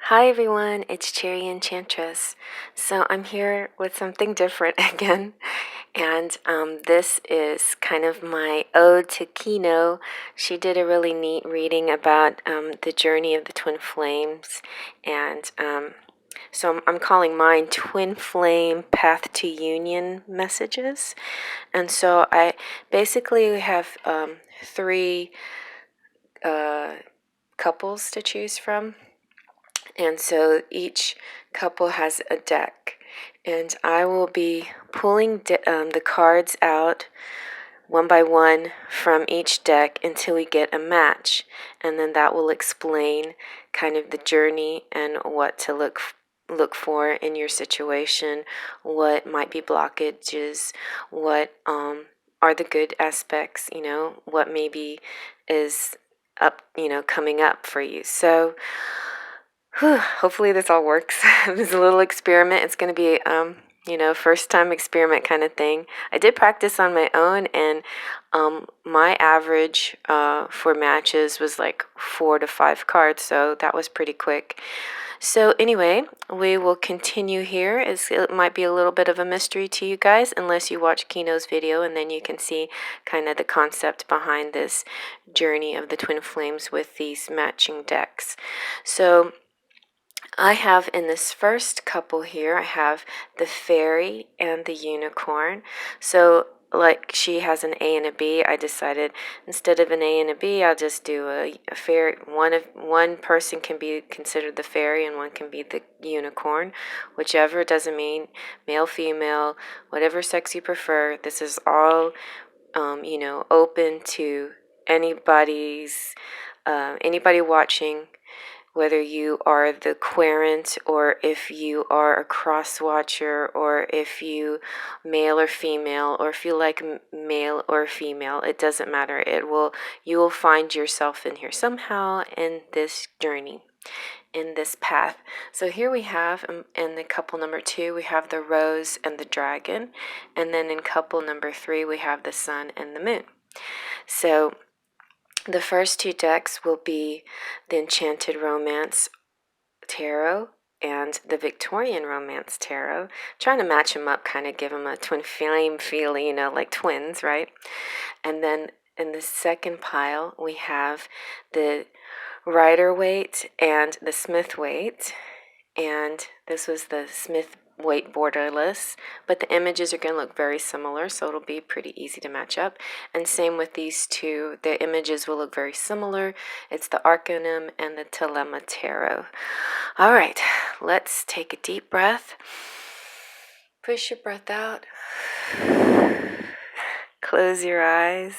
Hi everyone, it's Cherry Enchantress. So I'm here with something different again, and this is kind of my ode to Kino. She did a really neat reading about the journey of the twin flames, and so I'm calling mine Twin Flame Path to Union Messages. And so I basically have three couples to choose from. And so each couple has a deck, and I will be pulling the cards out one by one from each deck until we get a match, and then that will explain kind of the journey and what to look for in your situation, what might be blockages, what are the good aspects, what maybe is up, coming up for you. So hopefully this all works. This is a little experiment. It's going to be, first time experiment kind of thing. I did practice on my own, and my average for matches was like 4 to 5 cards, so that was pretty quick. So anyway, we will continue here. It might be a little bit of a mystery to you guys unless you watch Kino's video, and then you can see kind of the concept behind this journey of the twin flames with these matching decks. So I have in this first couple here, I have the fairy and the unicorn. So like she has an A and a B, I decided instead of an A and a B, I'll just do a fairy. One person can be considered the fairy and one can be the unicorn, whichever. Doesn't mean male, female, whatever sex you prefer. This is all open to anybody watching, whether you are the querent or if you are a cross watcher or if you male or female or if you like male or female, it doesn't matter. You will find yourself in here somehow in this journey, in this path. So here we have in the couple number 2 we have the rose and the dragon, and then in couple number 3 we have the sun and the moon. So the first 2 decks will be the Enchanted Romance Tarot and the Victorian Romance Tarot. Trying to match them up, kind of give them a twin flame feel, like twins, right? And then in the second pile, we have the Rider Waite and the Smith Waite. And this was the Smith Waite borderless, but the images are going to look very similar, so it'll be pretty easy to match up. And same with these two, the images will look very similar. It's the Arcanum and the Thelema Tarot. All right, let's take a deep breath. Push your breath out. Close your eyes.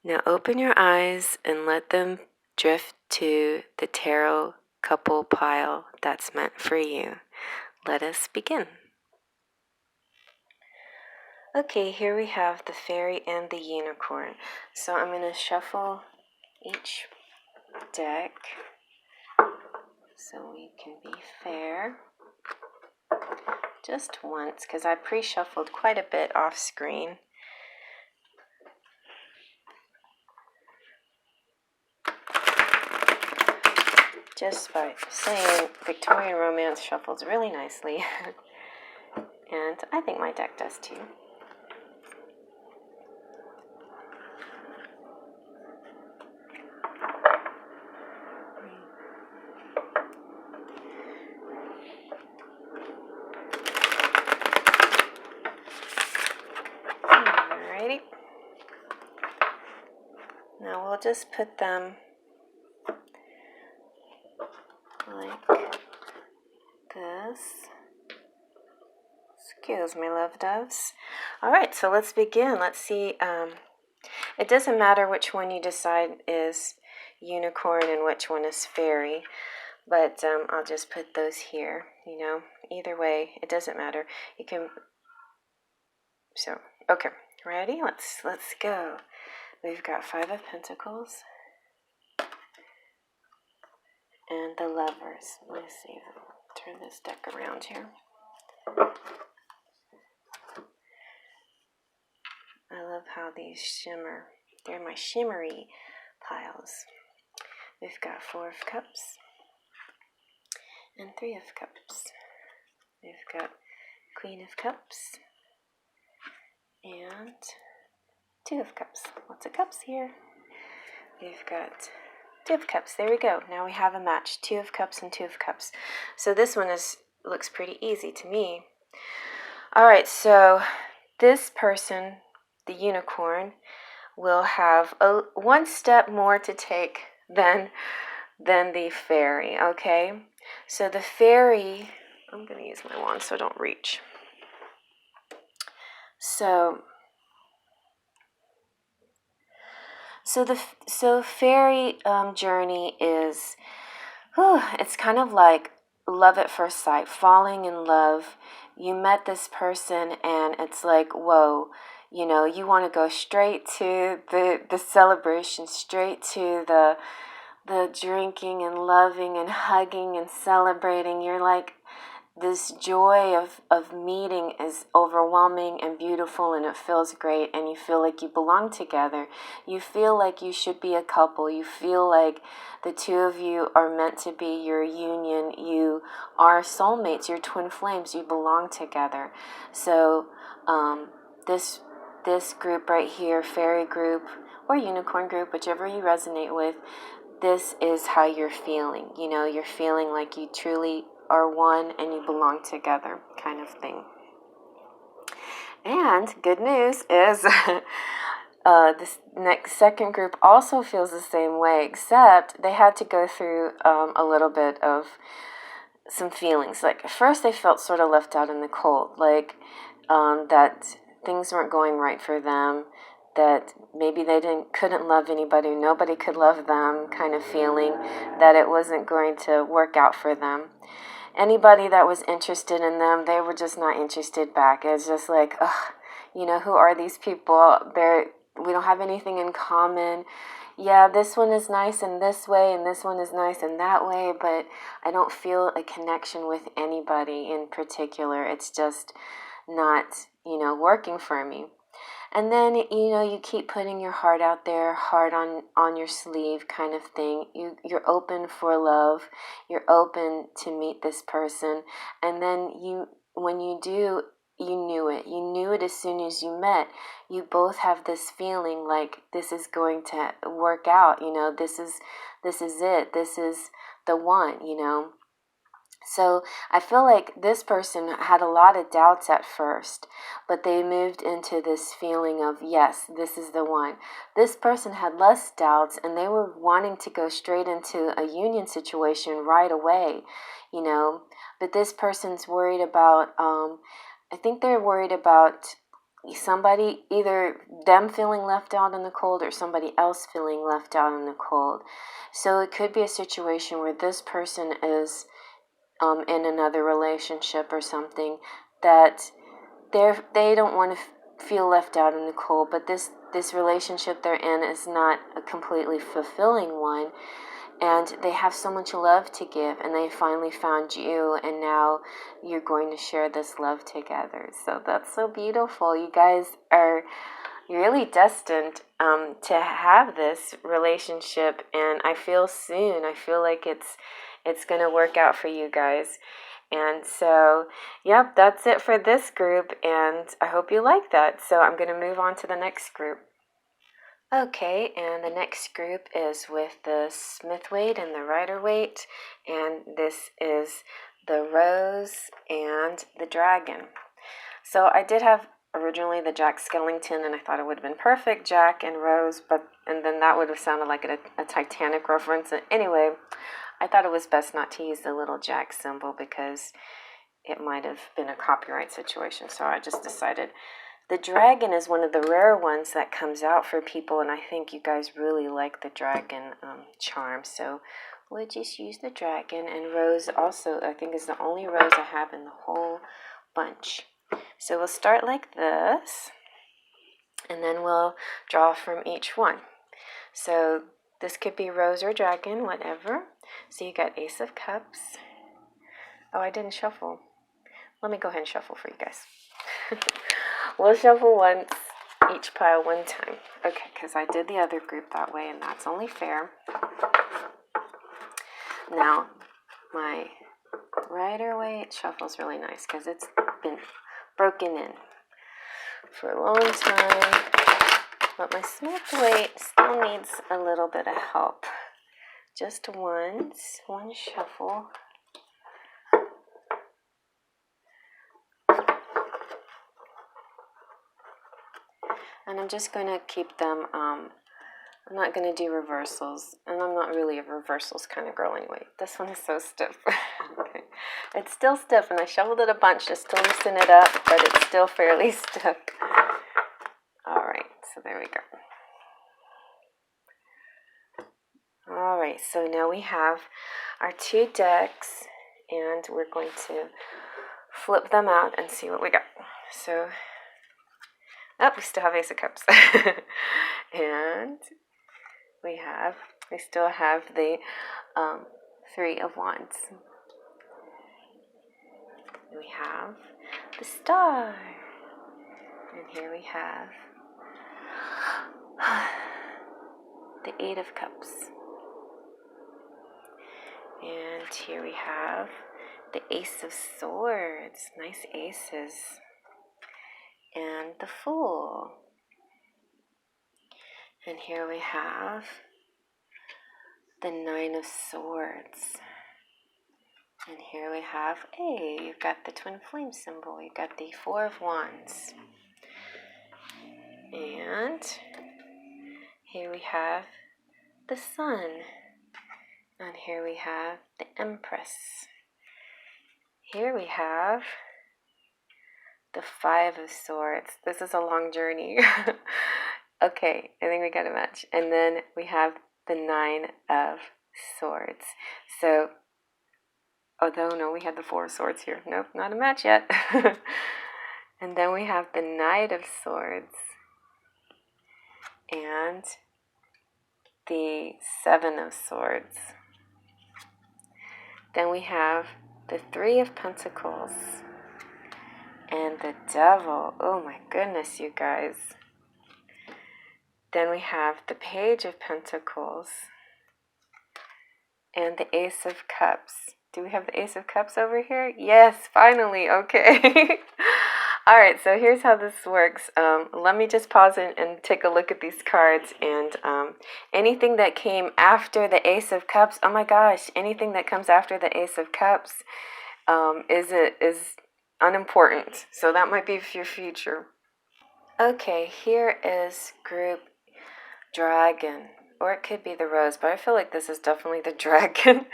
Now open your eyes and let them drift to the tarot couple pile that's meant for you. Let us begin. Okay, here we have the fairy and the unicorn. So I'm going to shuffle each deck so we can be fair. Just once, because I pre-shuffled quite a bit off screen. Just by saying, Victorian Romance shuffles really nicely. And I think my deck does too. Alrighty. Now we'll just put them like this. Excuse me, love doves. All right, so let's begin. Let's see. It doesn't matter which one you decide is unicorn and which one is fairy, but I'll just put those here. Either way, it doesn't matter. You can. So okay, ready? Let's go. We've got 5 of Pentacles and the Lovers. Let's see. Turn this deck around here. I love how these shimmer. They're my shimmery piles. We've got 4 of Cups and Three of Cups. We've got Queen of Cups and Two of Cups. Lots of cups here. We've got Two of Cups. There we go. Now we have a match. Two of Cups and Two of Cups. So this one looks pretty easy to me. All right, so this person, the unicorn, will have one step more to take than the fairy, okay? So the fairy, I'm going to use my wand so I don't reach. So fairy journey is, it's kind of like love at first sight, falling in love. You met this person and it's like, whoa, you know, you want to go straight to the celebration, straight to the drinking and loving and hugging and celebrating. You're like, this joy of meeting is overwhelming and beautiful, and it feels great, and you feel like you belong together. You feel like you should be a couple. You feel like the two of you are meant to be your union. You are soulmates. You're twin flames. You belong together. So this group right here, fairy group or unicorn group, whichever you resonate with, this is how you're feeling. You know, you're feeling like you truly are one and you belong together, kind of thing. And good news is this second group also feels the same way, except they had to go through a little bit of some feelings. Like at first they felt sort of left out in the cold, like that things weren't going right for them, that maybe they couldn't love anybody, nobody could love them, kind of feeling that it wasn't going to work out for them. Anybody that was interested in them, they were just not interested back. It's just like, ugh, you know, who are these people? We don't have anything in common. Yeah, this one is nice in this way, and this one is nice in that way, but I don't feel a connection with anybody in particular. It's just not, you know, working for me. And then, you know, you keep putting your heart out there, heart on your sleeve kind of thing. You're open for love. You're open to meet this person. And then when you do, you knew it. You knew it as soon as you met. You both have this feeling like this is going to work out. You know, this is it. This is the one, you know. So I feel like this person had a lot of doubts at first, but they moved into this feeling of, yes, this is the one. This person had less doubts, and they were wanting to go straight into a union situation right away, you know. But this person's worried about, I think they're worried about somebody, either them feeling left out in the cold or somebody else feeling left out in the cold. So it could be a situation where this person is in another relationship or something, that they don't want to feel left out in the cold, but this relationship they're in is not a completely fulfilling one, and they have so much love to give, and they finally found you, and now you're going to share this love together. So that's so beautiful. You guys are really destined to have this relationship, and I feel like it's going to work out for you guys. And so, yep, that's it for this group, and I hope you like that. So I'm going to move on to the next group. Okay, and the next group is with the Smith Waite and the Rider Waite, and this is the Rose and the Dragon. So I did have originally the Jack Skellington, and I thought it would have been perfect, Jack and Rose, and then that would have sounded like a Titanic reference. Anyway, I thought it was best not to use the little Jack symbol because it might have been a copyright situation, so I just decided. The dragon is one of the rare ones that comes out for people, and I think you guys really like the dragon charm, so we'll just use the dragon. And Rose also, I think, is the only rose I have in the whole bunch. So we'll start like this, and then we'll draw from each one. So this could be rose or dragon, whatever. So you got Ace of Cups. Oh, I didn't shuffle. Let me go ahead and shuffle for you guys. We'll shuffle once, each pile one time. Okay, because I did the other group that way, and that's only fair. Now, my Rider Waite shuffle's really nice because it's been broken in for a long time. But my Smule Waite still needs a little bit of help. Just one shuffle. And I'm just going to keep them, I'm not going to do reversals, and I'm not really a reversals kind of girl anyway. This one is so stiff. Okay. It's still stiff, and I shuffled it a bunch just to loosen it up, but it's still fairly stiff. All right, so there we go. All right, so now we have our 2 decks, and we're going to flip them out and see what we got. So, oh, we still have Ace of Cups. And we still have the 3 of Wands. We have the Star. And here we have the 8 of Cups. And here we have the Ace of Swords. Nice aces. And the Fool. And here we have the 9 of Swords. And here we have, hey, you've got the twin flame symbol. You've got the 4 of Wands. And here we have the Sun. And here we have the Empress. Here we have the 5 of Swords. This is a long journey. Okay, I think we got a match. And then we have the 9 of Swords. So, although no, we had the 4 of Swords here. Nope, not a match yet. And then we have the Knight of Swords. And the 7 of Swords. Then we have the 3 of Pentacles. And the Devil. Oh my goodness, you guys. Then we have the Page of Pentacles. And the Ace of Cups. Do we have the Ace of Cups over here? Yes, finally. Okay. All right, so here's how this works. Let me just pause and take a look at these cards. And anything that came after the Ace of Cups, oh my gosh, anything that comes after the Ace of Cups is unimportant. So that might be for your future. Okay, here is group Dragon. Or it could be the Rose, but I feel like this is definitely the Dragon.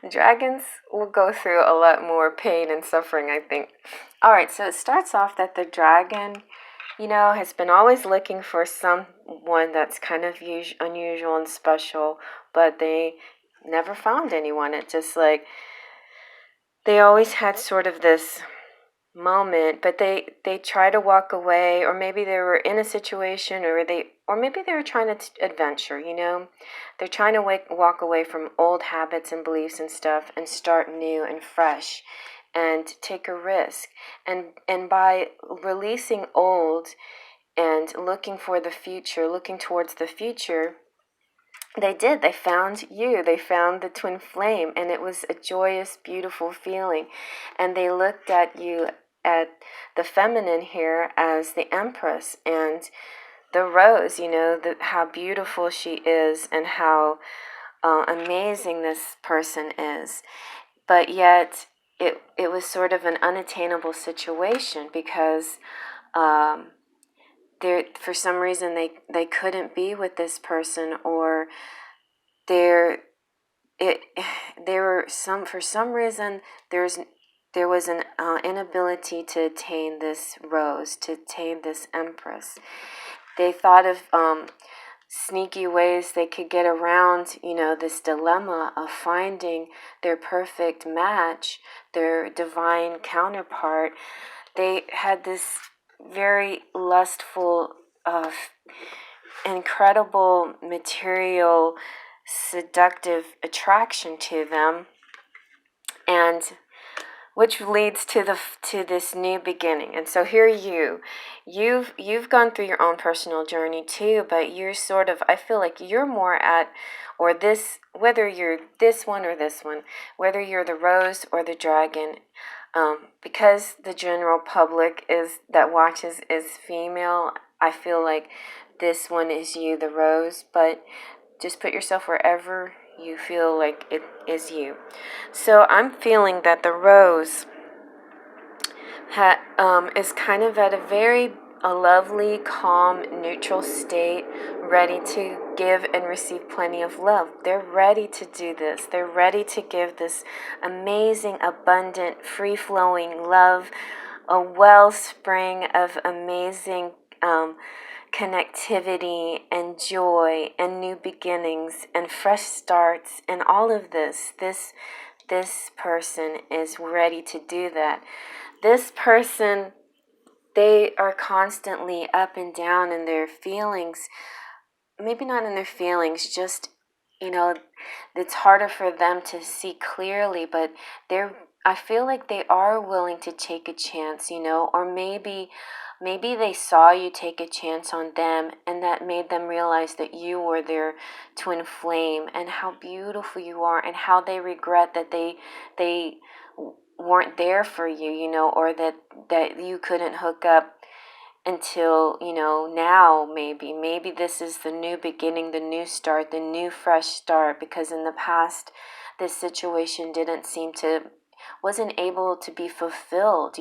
Dragons will go through a lot more pain and suffering, I think. All right, so it starts off that the Dragon, you know, has been always looking for someone that's kind of unusual and special, but they never found anyone. It's just like they always had sort of this moment, but they try to walk away, or maybe they were in a situation, or maybe they were trying to adventure, you know. They're trying to walk away from old habits and beliefs and stuff and start new and fresh and take a risk. And by releasing old and looking for the future, looking towards the future, they found you. They found the twin flame, and it was a joyous, beautiful feeling. And they looked at you, at the feminine here, as the Empress, and the Rose, you know, how beautiful she is and how amazing this person is. But yet it was sort of an unattainable situation because for some reason they couldn't be with this person, or for some reason there was an inability to attain this Rose, to attain this Empress. They thought of sneaky ways they could get around, you know, this dilemma of finding their perfect match, their divine counterpart. They had this very lustful, incredible material, seductive attraction to them. And which leads to this new beginning. And so here you've gone through your own personal journey too, but you're sort of, I feel like you're more at, or this, whether you're this one or this one, whether you're the rose or the dragon, because the general public that watches is female, I feel like this one is you, the rose, but just put yourself wherever you feel like it is you. So I'm feeling that the rose is kind of at a lovely, calm, neutral state, ready to give and receive plenty of love. They're ready to do this. They're ready to give this amazing, abundant, free-flowing love, a wellspring of amazing connectivity and joy and new beginnings and fresh starts and all of this. This person is ready to do that. This person, they are constantly up and down in their feelings. Maybe not in their feelings, just, it's harder for them to see clearly, but I feel like they are willing to take a chance, or maybe they saw you take a chance on them, and that made them realize that you were their twin flame and how beautiful you are, and how they regret that they weren't there for you, or that you couldn't hook up until, now maybe this is the new beginning, the new start, the new fresh start, because in the past this situation wasn't able to be fulfilled,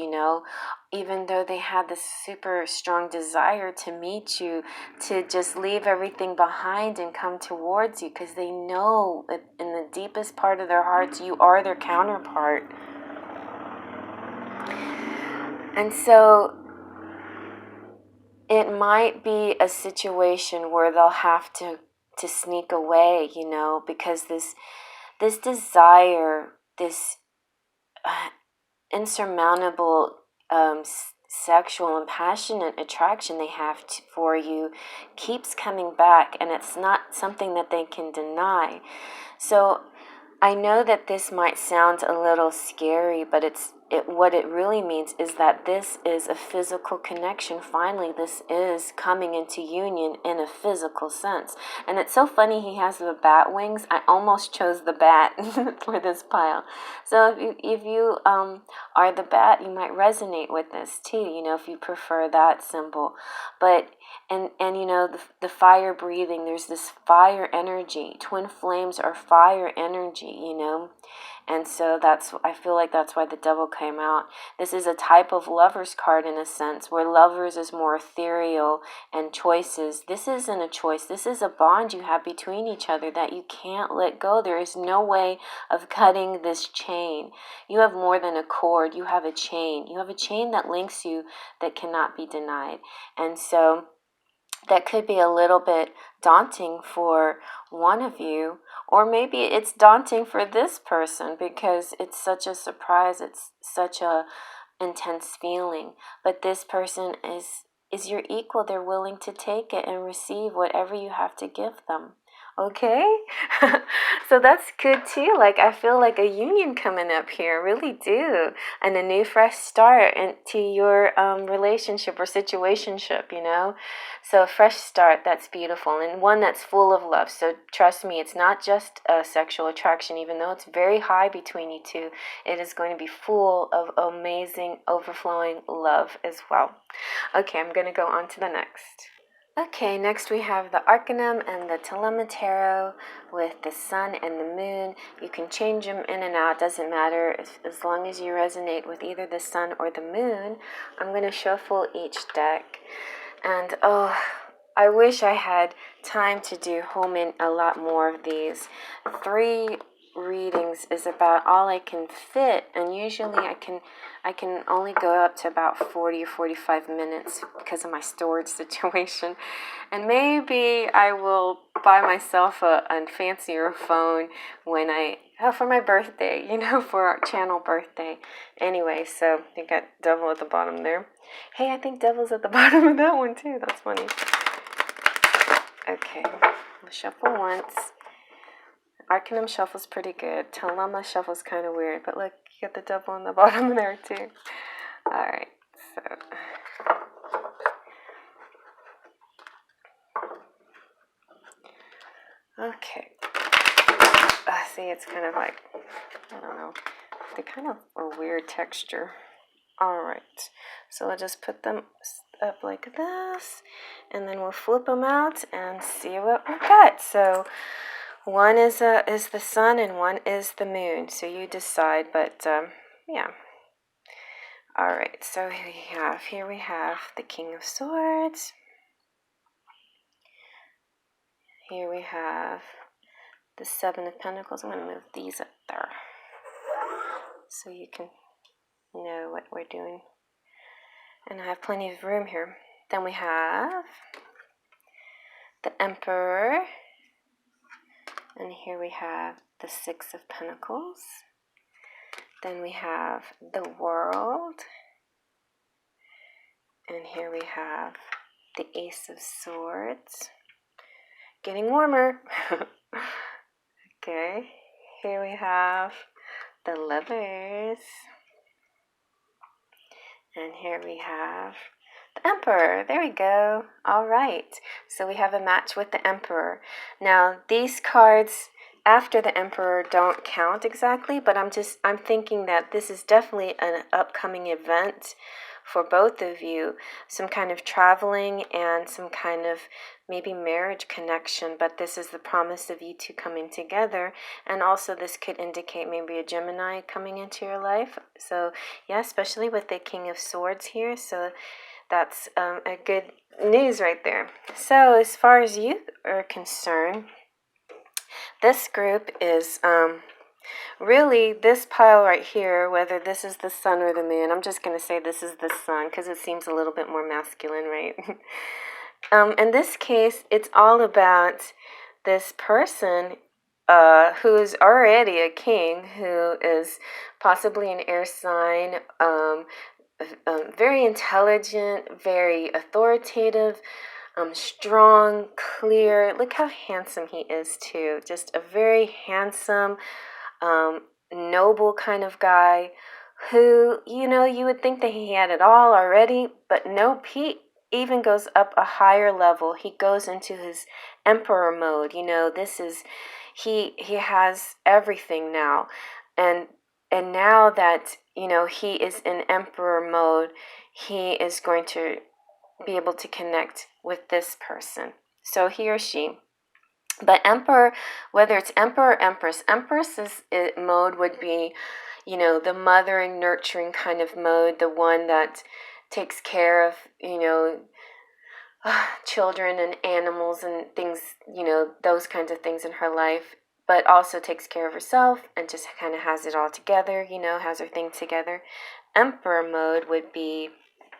even though they had this super strong desire to meet you, to just leave everything behind and come towards you, because they know that in the deepest part of their hearts you are their counterpart. And so it might be a situation where they'll have to sneak away, because this desire, this insurmountable sexual and passionate attraction they have for you keeps coming back, and it's not something that they can deny. So I know that this might sound a little scary, but what it really means is that this is a physical connection. Finally, this is coming into union in a physical sense. And it's so funny he has the bat wings. I almost chose the bat for this pile. So if you are the bat, you might resonate with this too, if you prefer that symbol. But and the fire breathing, there's this fire energy. Twin flames are fire energy, and so I feel like that's why the devil came out. This is a type of lover's card in a sense, where lovers is more ethereal and choices. This isn't a choice. This is a bond you have between each other that you can't let go. There is no way of cutting this chain. You have more than a cord. You have a chain. You have a chain that links you that cannot be denied. And so that could be a little bit daunting for one of you, or maybe it's daunting for this person because it's such a surprise, it's such a intense feeling. But this person is your equal. They're willing to take it and receive whatever you have to give them. Okay? So that's good too. Like, I feel like a union coming up here, really do. And a new fresh start into your relationship or situationship, So a fresh start, that's beautiful. And one that's full of love. So trust me, it's not just a sexual attraction, even though it's very high between you two. It is going to be full of amazing, overflowing love as well. Okay, I'm going to go on to the next. Okay, next we have the Arcanum and the Thelema Tarot with the Sun and the Moon. You can change them in and out, doesn't matter, as long as you resonate with either the Sun or the Moon. I'm going to shuffle each deck. And I wish I had time to do a lot more of these. 3 readings is about all I can fit, and usually I can only go up to about 40 or 45 minutes because of my storage situation. And maybe I will buy myself a fancier phone when for my birthday, for our channel birthday. Anyway, so you got Devil at the bottom there. Hey, I think Devil's at the bottom of that one too. That's funny. Okay, we'll shuffle once. Arcanum shuffle's pretty good. Thelema shuffle's kind of weird, but look, you got the double on the bottom there too. Alright, so... Okay. See, it's kind of like, I don't know, they're kind of a weird texture. Alright, so I'll just put them up like this, and then we'll flip them out and see what we got. So one is the sun and one is the moon, so you decide, but yeah. Alright, so here we have the King of Swords. Here we have the Seven of Pentacles. I'm going to move these up there so you can know what we're doing. And I have plenty of room here. Then we have the Emperor. And here we have the Six of Pentacles. Then we have the World. And here we have the Ace of Swords. Getting warmer. Okay. Here we have the Lovers. And here we have the Emperor. There we go. All right. So we have a match with the Emperor. Now, these cards after the Emperor don't count exactly, but I'm thinking that this is definitely an upcoming event for both of you. Some kind of traveling and some kind of maybe marriage connection, but this is the promise of you two coming together. And also this could indicate maybe a Gemini coming into your life. So yeah, especially with the King of Swords here. So that's a good news right there. So as far as you are concerned, this group is really this pile right here, whether this is the sun or the moon. I'm just going to say this is the sun because it seems a little bit more masculine, right? In this case, it's all about this person who is already a king, who is possibly an air sign, very intelligent, very authoritative, strong, clear. Look how handsome he is too. Just a very handsome, noble kind of guy who, you would think that he had it all already, but nope, he even goes up a higher level. He goes into his emperor mode. This is, he has everything now. And now that, he is in emperor mode, he is going to be able to connect with this person. So he or she. But emperor, whether it's emperor or empress mode would be, the mothering, nurturing kind of mode, the one that takes care of, children and animals and things, those kinds of things in her life, but also takes care of herself and just kind of has it all together, has her thing together. Emperor mode would be,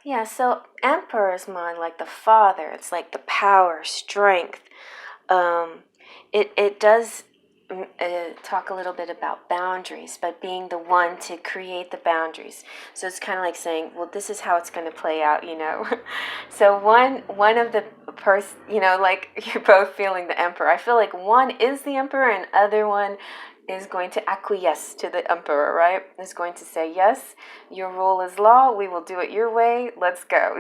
yeah, so emperor is more like the father. It's like the power, strength. It does talk a little bit about boundaries, but being the one to create the boundaries. So it's kind of like saying, well, this is how it's going to play out, So one of the like you're both feeling the emperor. I feel like one is the emperor and other one is going to acquiesce to the emperor, right? Is going to say, yes, your rule is law. We will do it your way. Let's go,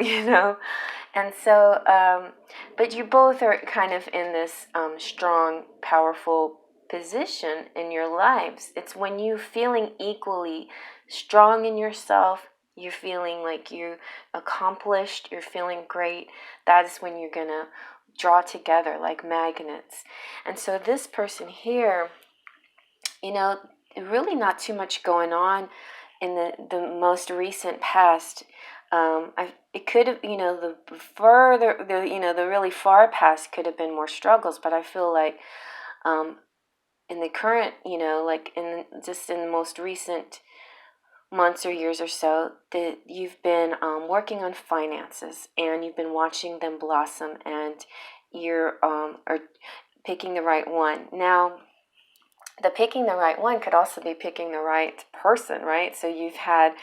And so, but you both are kind of in this strong, powerful position in your lives. It's when you're feeling equally strong in yourself, you're feeling like you're accomplished, you're feeling great. That's when you're going to draw together like magnets. And so this person here, really not too much going on in the most recent past. It could have, the really far past could have been more struggles, but I feel like in the current, like in the most recent months or years or so, that you've been working on finances and you've been watching them blossom, and you're are picking the right one. Now, the picking the right one could also be picking the right person, right? So you've had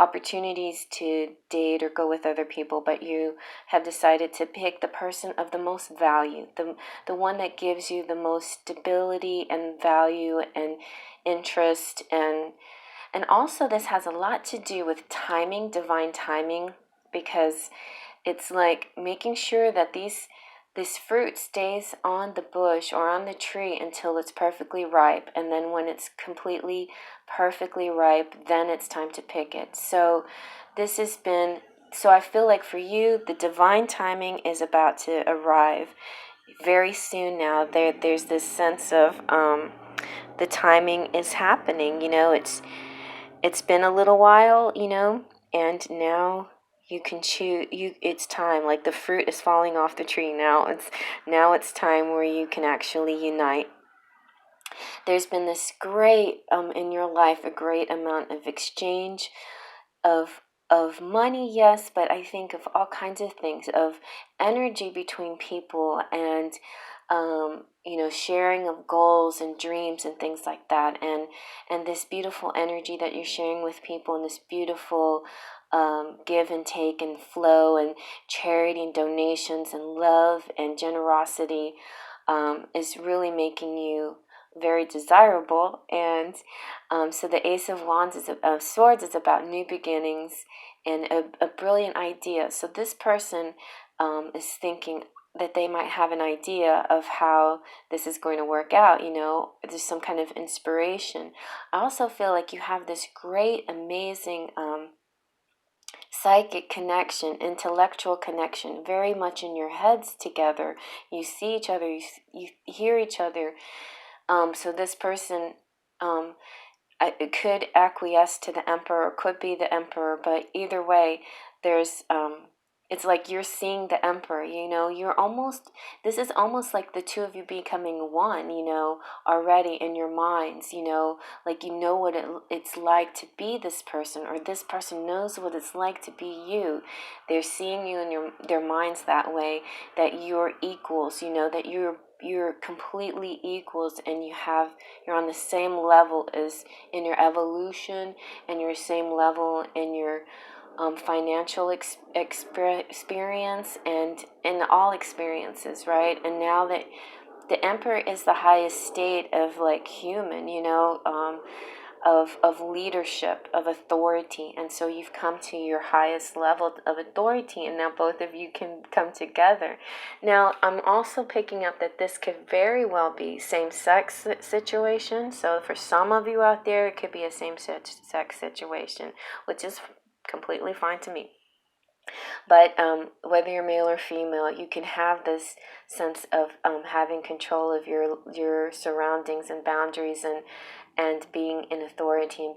opportunities to date or go with other people, but you have decided to pick the person of the most value, the one that gives you the most stability and value and interest. And also this has a lot to do with timing, divine timing, because it's like making sure that this fruit stays on the bush or on the tree until it's perfectly ripe. And then when it's completely perfectly ripe, then it's time to pick it. So I feel like for you, the divine timing is about to arrive very soon now. There's this sense of the timing is happening. It's been a little while, and now you can choose. It's time. Like the fruit is falling off the tree now. It's time where you can actually unite. There's been this great in your life, a great amount of exchange of money, yes, but I think of all kinds of things, of energy between people, and sharing of goals and dreams and things like that, and this beautiful energy that you're sharing with people, and this beautiful give and take and flow and charity and donations and love and generosity is really making you very desirable. And so the Ace of Wands Swords is about new beginnings and a brilliant idea. So this person is thinking that they might have an idea of how this is going to work out. There's some kind of inspiration. I also feel like you have this great, amazing psychic connection, intellectual connection, very much in your heads together. You see each other, you hear each other. So this person it could acquiesce to the emperor, or could be the emperor, but either way, there's it's like you're seeing the emperor. This is almost like the two of you becoming one, already in your minds. Like what it's like to be this person, or this person knows what it's like to be you. They're seeing you in their minds that way, that you're equals, that you're completely equals, and you're on the same level as in your evolution, and your same level in your financial experience, and in all experiences, right? And now that the emperor is the highest state of like human, of leadership, of authority, and so you've come to your highest level of authority, and now both of you can come together. Now I'm also picking up that this could very well be same-sex situation. So for some of you out there, it could be a same-sex situation, which is completely fine to me. But whether you're male or female, you can have this sense of having control of your surroundings and boundaries, and being in authority, and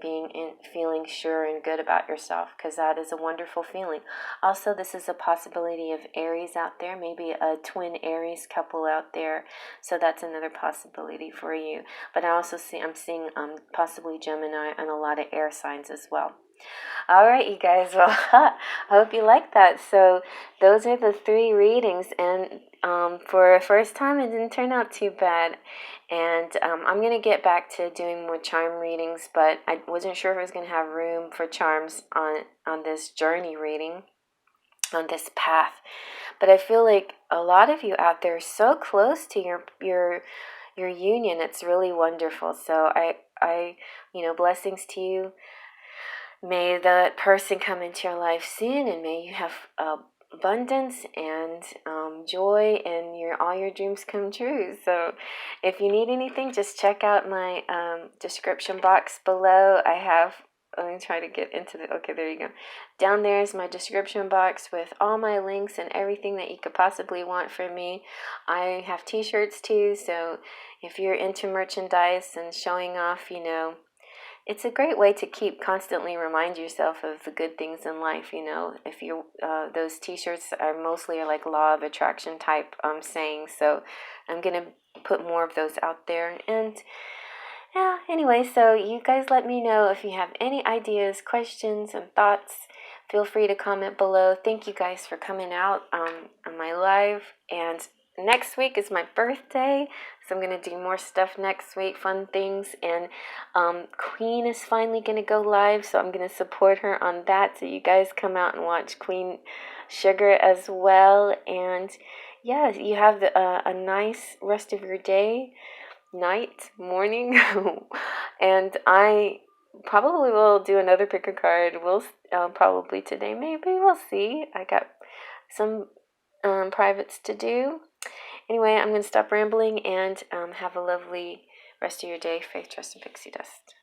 feeling sure and good about yourself, because that is a wonderful feeling. Also, this is a possibility of Aries out there, maybe a twin Aries couple out there. So that's another possibility for you. But I'm seeing possibly Gemini and a lot of air signs as well. All right, you guys. Well, I hope you like that. So those are the 3 readings, and for a first time, it didn't turn out too bad. And I'm going to get back to doing more charm readings, but I wasn't sure if I was going to have room for charms on this journey reading, on this path. But I feel like a lot of you out there are so close to your union. It's really wonderful. So I blessings to you. May that person come into your life soon, and may you have abundance and joy, and all your dreams come true. So if you need anything, just check out my description box below. Let me try to get into okay, there you go. Down there is my description box with all my links and everything that you could possibly want from me. I have t-shirts too, so if you're into merchandise and showing off, it's a great way to constantly remind yourself of the good things in life. If you those t-shirts are mostly like law of attraction type sayings, so I'm gonna put more of those out there. And yeah, anyway, so you guys let me know if you have any ideas, questions, and thoughts. Feel free to comment below. Thank you guys for coming out on my live, and next week is my birthday, so I'm going to do more stuff next week, fun things, and Queen is finally going to go live, so I'm going to support her on that, so you guys come out and watch Queen Sugar as well, and yeah, you have a nice rest of your day, night, morning, and I probably will do another pick a card. We'll probably today, maybe, we'll see. I got some privates to do. Anyway, I'm going to stop rambling and have a lovely rest of your day. Faith, trust, and pixie dust.